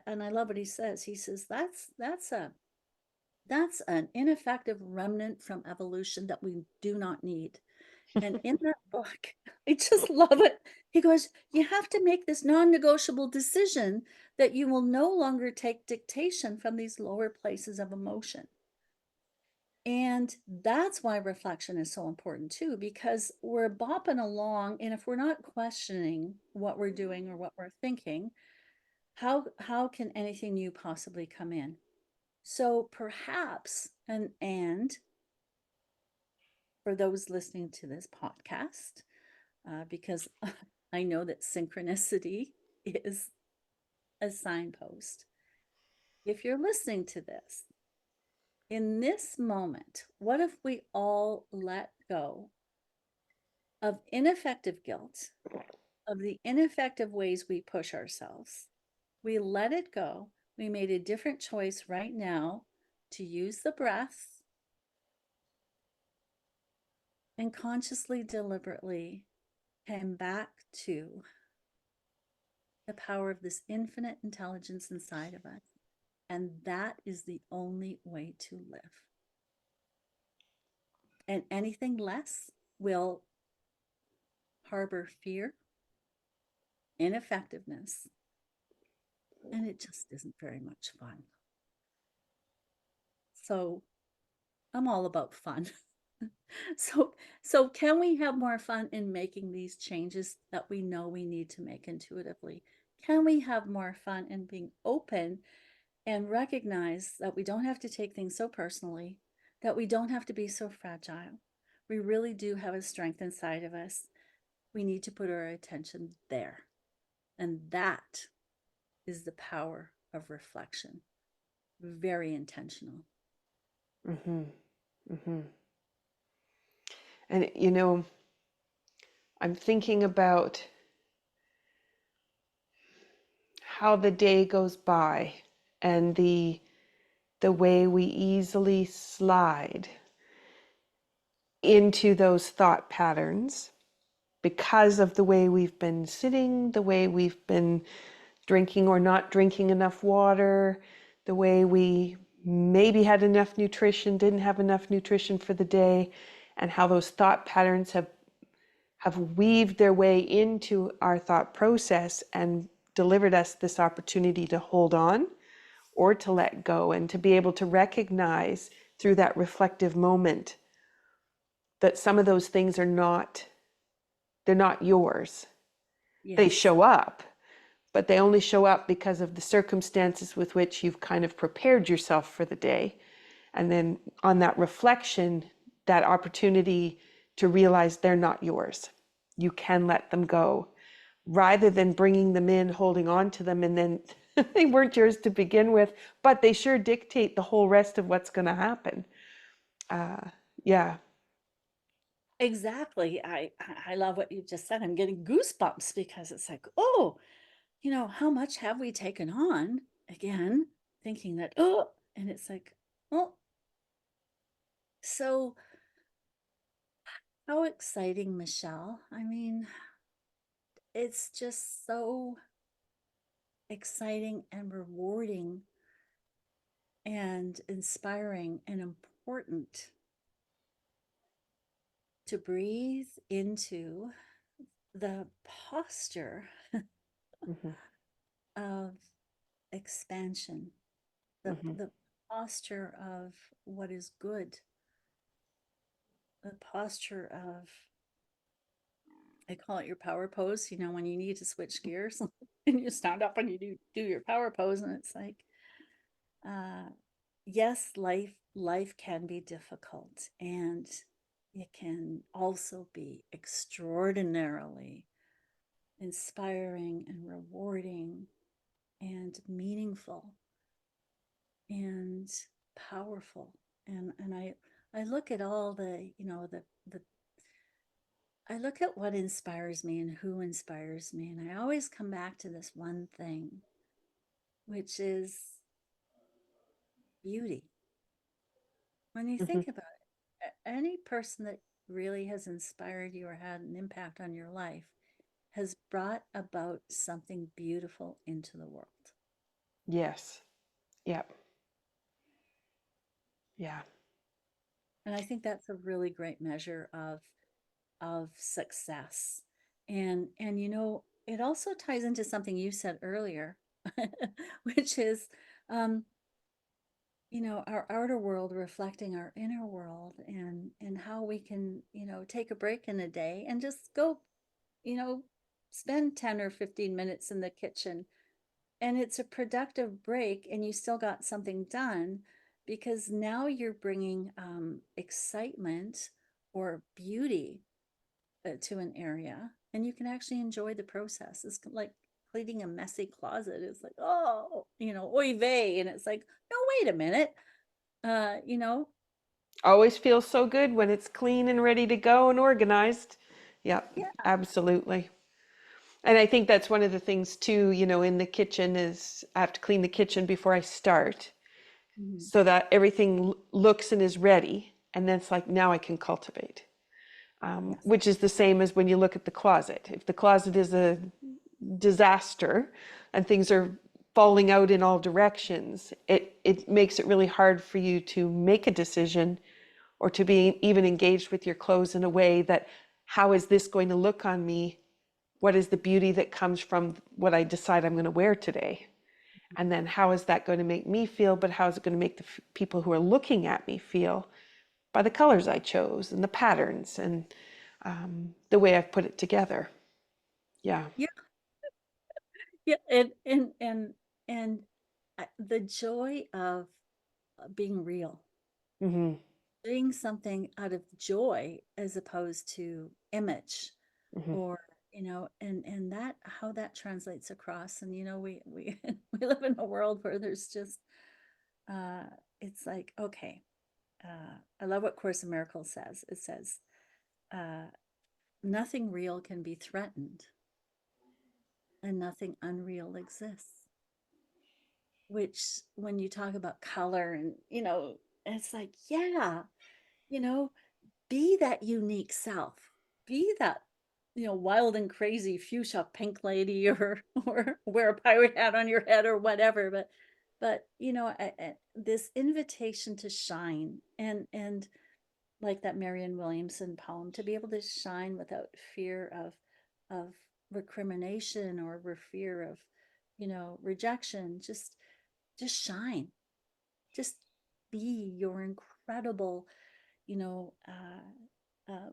and I love what he says. He says that's an ineffective remnant from evolution that we do not need. And in that book, I just love it. He goes, you have to make this non-negotiable decision that you will no longer take dictation from these lower places of emotion. And that's why reflection is so important too, because we're bopping along, and if we're not questioning what we're doing or what we're thinking, how can anything new possibly come in? So perhaps, and for those listening to this podcast, because I know that synchronicity is a signpost. If you're listening to this, in this moment, what if we all let go of ineffective guilt, of the ineffective ways we push ourselves? We let it go. We made a different choice right now to use the breath and consciously, deliberately came back to the power of this infinite intelligence inside of us. And that is the only way to live. And anything less will harbor fear, ineffectiveness, and it just isn't very much fun. So I'm all about fun. So can we have more fun in making these changes that we know we need to make intuitively? Can we have more fun in being open and recognize that we don't have to take things so personally, that we don't have to be so fragile? We really do have a strength inside of us. We need to put our attention there. And that is the power of reflection. Very intentional. Mm-hmm. Mm-hmm. And you know, I'm thinking about how the day goes by and the way we easily slide into those thought patterns because of the way we've been sitting, the way we've been drinking or not drinking enough water, the way we maybe had enough nutrition, didn't have enough nutrition for the day, and how those thought patterns have weaved their way into our thought process and delivered us this opportunity to hold on or to let go, and to be able to recognize through that reflective moment that some of those things they're not yours. Yes. They show up, but they only show up because of the circumstances with which you've kind of prepared yourself for the day. And then on that reflection, that opportunity to realize they're not yours. You can let them go rather than bringing them in, holding on to them, and then they weren't yours to begin with, but they sure dictate the whole rest of what's going to happen. Yeah. Exactly. I love what you just said. I'm getting goosebumps because it's like, oh, how much have we taken on? Again, thinking that, oh, and it's like, oh, so how exciting, Michelle. I mean, it's just so exciting and rewarding and inspiring and important to breathe into the posture Mm-hmm. of expansion, the Mm-hmm. the posture of what is good, the posture of, I call it your power pose, when you need to switch gears and you stand up and you do your power pose, and it's like, uh yes, life can be difficult, and it can also be extraordinarily inspiring and rewarding and meaningful and powerful. And I look at all the I look at what inspires me and who inspires me, and I always come back to this one thing, which is beauty. When you Hmm. think about it, any person that really has inspired you or had an impact on your life has brought about something beautiful into the world. Yes. Yep. Yeah. And I think that's a really great measure of success. And it also ties into something you said earlier, which is um, our outer world reflecting our inner world, and how we can take a break in a day and just go you know spend 10 or 15 minutes in the kitchen, and it's a productive break and you still got something done, because now you're bringing excitement or beauty to an area, and you can actually enjoy the process. It's like cleaning a messy closet. It's like, oh, oy vey, and it's like, no, wait a minute. uh you know Always feels so good when it's clean and ready to go and organized. Yep, yeah. absolutely. And I think that's one of the things too, in the kitchen is I have to clean the kitchen before I start Mhm. so that everything looks and is ready. And then it's like, now I can cultivate, Yes. which is the same as when you look at the closet. If the closet is a disaster and things are falling out in all directions, it makes it really hard for you to make a decision or to be even engaged with your clothes in a way that, how is this going to look on me? What is the beauty that comes from what I decide I'm going to wear today? And then how is that going to make me feel? But how is it going to make the people who are looking at me feel by the colors I chose and the patterns and the way I've put it together? Yeah. Yeah. Yeah. And the joy of being real, Hmm. doing something out of joy as opposed to image, Hmm. or and that how that translates across. And we we live in a world where there's just uh it's like, okay, I love what Course in Miracles says. It says, uh nothing real can be threatened, and nothing unreal exists. Which, when you talk about color, and it's like, yeah, you know be that unique self, be that wild and crazy fuchsia pink lady, or wear a pirate hat on your head or whatever. But this invitation to shine, and like that Marianne Williamson poem, to be able to shine without fear of recrimination, or fear of rejection. Just shine, just be your incredible you know uh,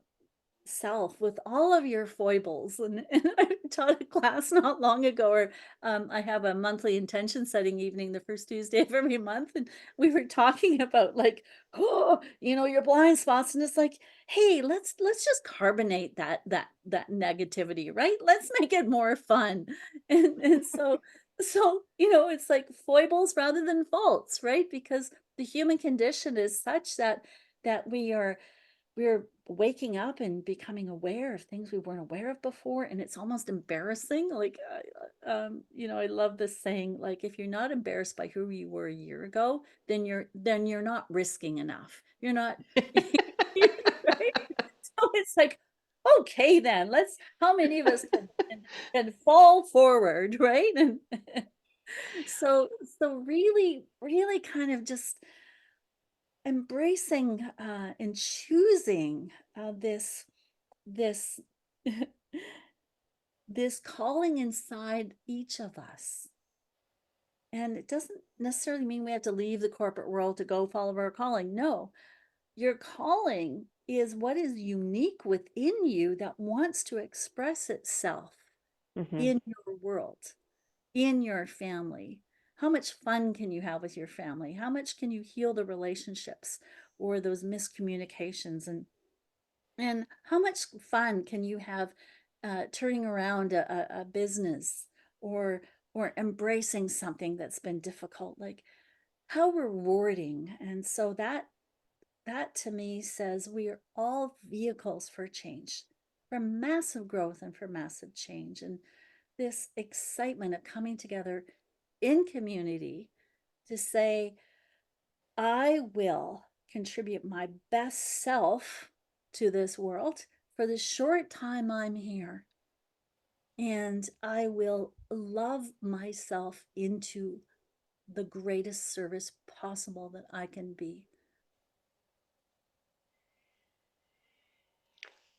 self with all of your foibles. And I taught a class not long ago, or I have a monthly intention setting evening the first Tuesday of every month, and we were talking about, like, oh, your blind spots. And it's like, hey, let's just carbonate that negativity, right? Let's make it more fun. And so it's like foibles rather than faults, right? Because the human condition is such that we're waking up and becoming aware of things we weren't aware of before, and it's almost embarrassing. Like, I love this saying, like, if you're not embarrassed by who you were a year ago, then you're not risking enough. You're not right. So it's like, okay, then let's. How many of us can fall forward, right? And so so really, really kind of just embracing and choosing this this calling inside each of us. And it doesn't necessarily mean we have to leave the corporate world to go follow our calling. No, your calling is what is unique within you that wants to express itself Hmm. in your world, in your family. How much fun can you have with your family? How much can you heal the relationships or those miscommunications? And how much fun can you have turning around a business, or embracing something that's been difficult? Like, how rewarding. And so that to me says we are all vehicles for change, for massive growth and for massive change. And this excitement of coming together in community to say, I will contribute my best self to this world for the short time I'm here. And I will love myself into the greatest service possible that I can be.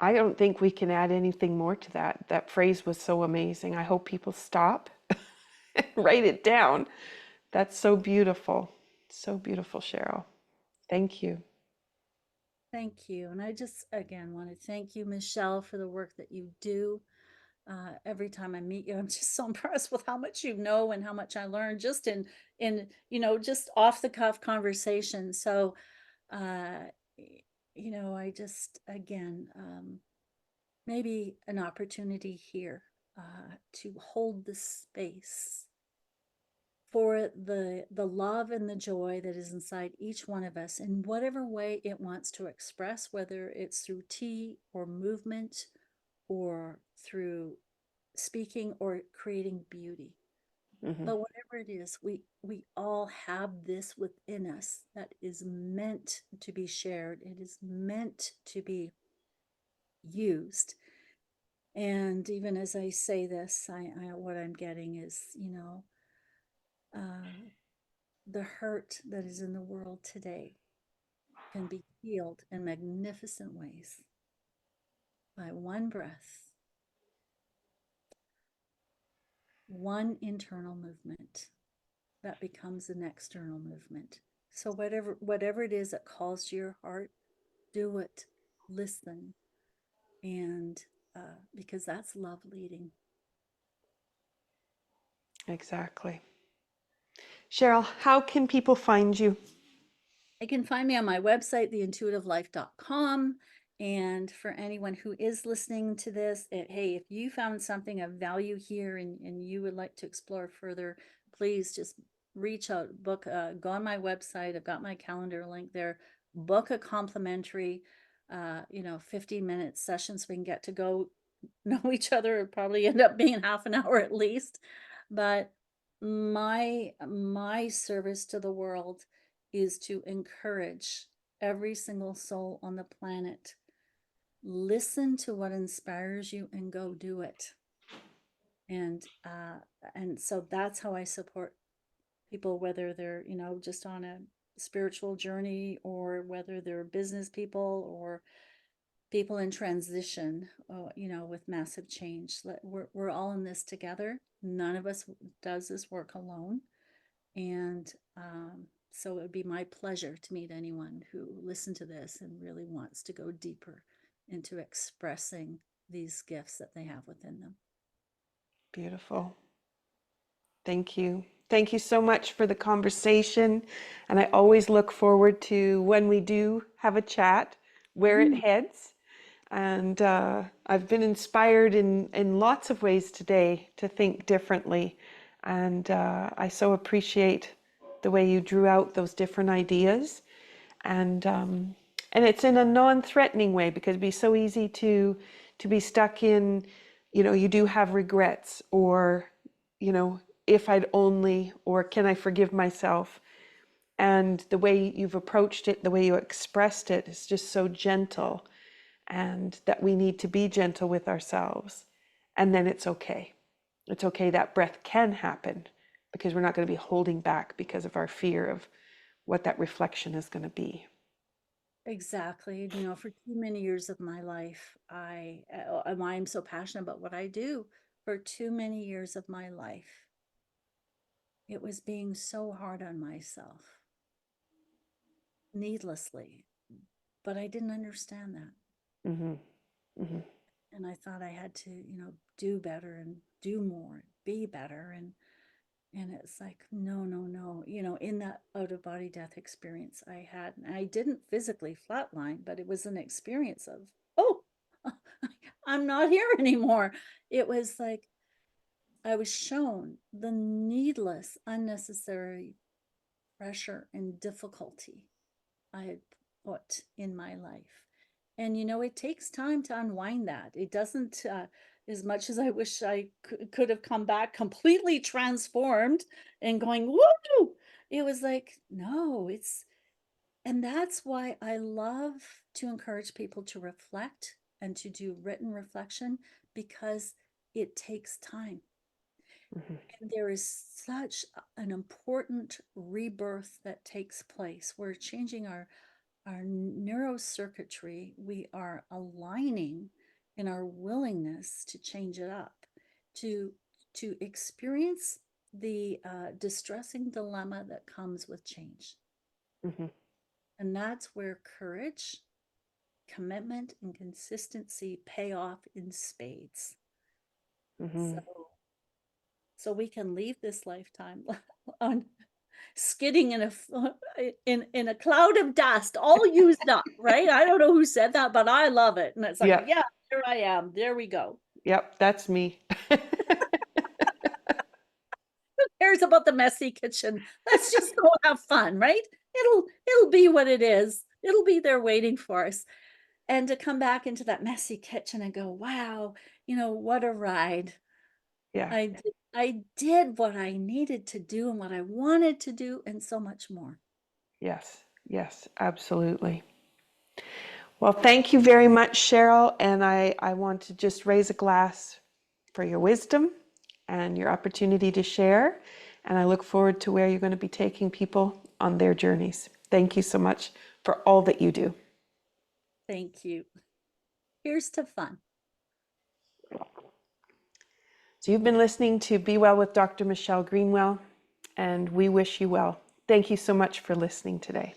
I don't think we can add anything more to that. That phrase was so amazing. I hope people stop and write it down. That's so beautiful. So beautiful, Cheryl. Thank you. Thank you. And I just, again, want to thank you, Michelle, for the work that you do. Every time I meet you, I'm just so impressed with how much you know and how much I learn just in just off the cuff conversation. So, uh, I just, again, maybe an opportunity here to hold the space for the love and the joy that is inside each one of us in whatever way it wants to express, whether it's through tea or movement or through speaking or creating beauty. Hmm. But whatever it is, we all have this within us that is meant to be shared. It is meant to be used. And even as I say this, what I'm getting is, uh, the hurt that is in the world today can be healed in magnificent ways by one breath, one internal movement that becomes an external movement. So whatever it is that calls to your heart, do it, listen, and because that's love leading. Exactly. Cheryl, how can people find you? You can find me on my website, theintuitivelife.com. And for anyone who is listening to this, hey, if you found something of value here and you would like to explore further, please just reach out, go on my website. I've got my calendar link there. Book a complimentary, 15-minute session so we can get to go know each other. It'll probably end up being half an hour at least. But my service to the world is to encourage every single soul on the planet. Listen to what inspires you and go do it. And so that's how I support people, whether they're just on a spiritual journey or whether they're business people or people in transition, with massive change. We're all in this together. None of us does this work alone. And so it would be my pleasure to meet anyone who listened to this and really wants to go deeper into expressing these gifts that they have within them. Beautiful. Thank you. Thank you so much for the conversation. And I always look forward to when we do have a chat, where it heads. And I've been inspired in lots of ways today to think differently. And I so appreciate the way you drew out those different ideas. And it's in a non-threatening way, because it'd be so easy to be stuck in, you do have regrets, or, if I'd only, or can I forgive myself? And the way you've approached it, the way you expressed it is just so gentle, and that we need to be gentle with ourselves. And then it's okay. It's okay that breath can happen, because we're not going to be holding back because of our fear of what that reflection is going to be. Exactly. For too many years of my life, I'm so passionate about what I do. For too many years of my life, it was being so hard on myself needlessly, but I didn't understand that. Mm-hmm. Mm-hmm. And I thought I had to, do better and do more, be better. And it's like, no, no, no. In that out of body death experience I had, and I didn't physically flatline, but it was an experience of, oh, I'm not here anymore. It was like I was shown the needless, unnecessary pressure and difficulty I had put in my life. And, it takes time to unwind that. It doesn't, as much as I wish I could have come back completely transformed and going, woo, it was like, no, and that's why I love to encourage people to reflect and to do written reflection, because it takes time. Mhm. And there is such an important rebirth that takes place. We're changing our neurocircuitry. We are aligning in our willingness to change it up, to experience the distressing dilemma that comes with change. Mhm. And that's where courage, commitment, and consistency pay off in spades. So, Mhm. we can leave this lifetime on skidding in in a cloud of dust, all used up, right? I don't know who said that, but I love it. And it's like, Yep. yeah, here I am. There we go. Yep. That's me. Who cares about the messy kitchen? Let's just go have fun, right? It'll be what it is. It'll be there waiting for us. And to come back into that messy kitchen and go, wow, what a ride. Yeah. I did what I needed to do and what I wanted to do, and so much more. Yes. Yes. Absolutely. Well, thank you very much, Cheryl. And I want to just raise a glass for your wisdom and your opportunity to share. And I look forward to where you're going to be taking people on their journeys. Thank you so much for all that you do. Thank you. Here's to fun. So you've been listening to Be Well with Dr. Michelle Greenwell, and we wish you well. Thank you so much for listening today.